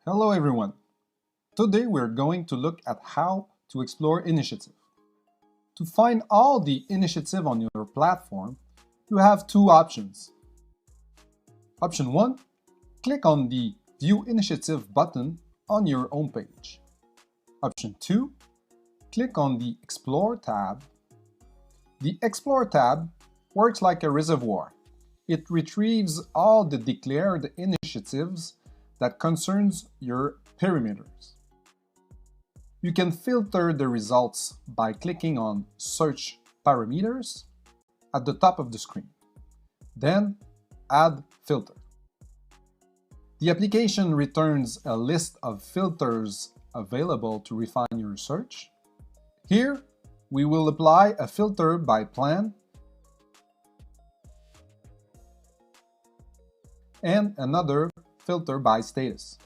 Hello everyone! Today we're going to look at how to explore initiative. To find all the initiative on your platform, you have two options. Option 1, click on the View Initiative button on your homepage. Option 2, click on the Explore tab. The Explore tab works like a reservoir. It retrieves all the declared initiatives that concerns your perimeters. You can filter the results by clicking on Search Parameters at the top of the screen. Then Add Filter. The application returns a list of filters available to refine your search. Here, we will apply a filter by plan and another filter by status.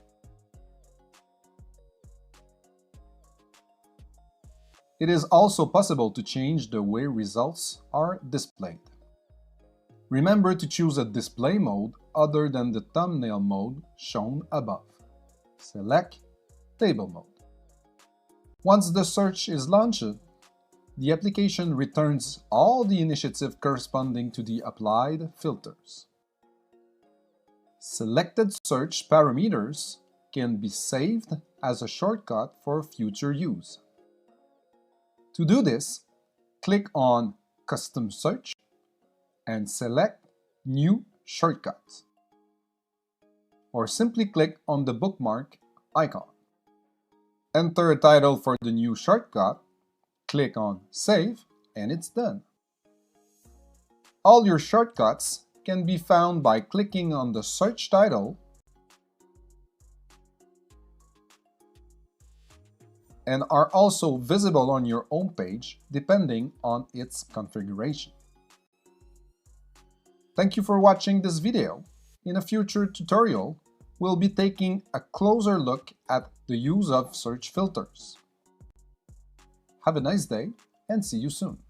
It is also possible to change the way results are displayed. Remember to choose a display mode other than the thumbnail mode shown above. Select Table Mode. Once the search is launched, the application returns all the initiative corresponding to the applied filters. Selected search parameters can be saved as a shortcut for future use. To do this, click on Custom Search and select New Shortcuts, or simply click on the bookmark icon. Enter a title for the new shortcut, click on Save, and it's done. All your shortcuts can be found by clicking on the search title and are also visible on your homepage depending on its configuration. Thank you for watching this video. In a future tutorial, we'll be taking a closer look at the use of search filters. Have a nice day and see you soon.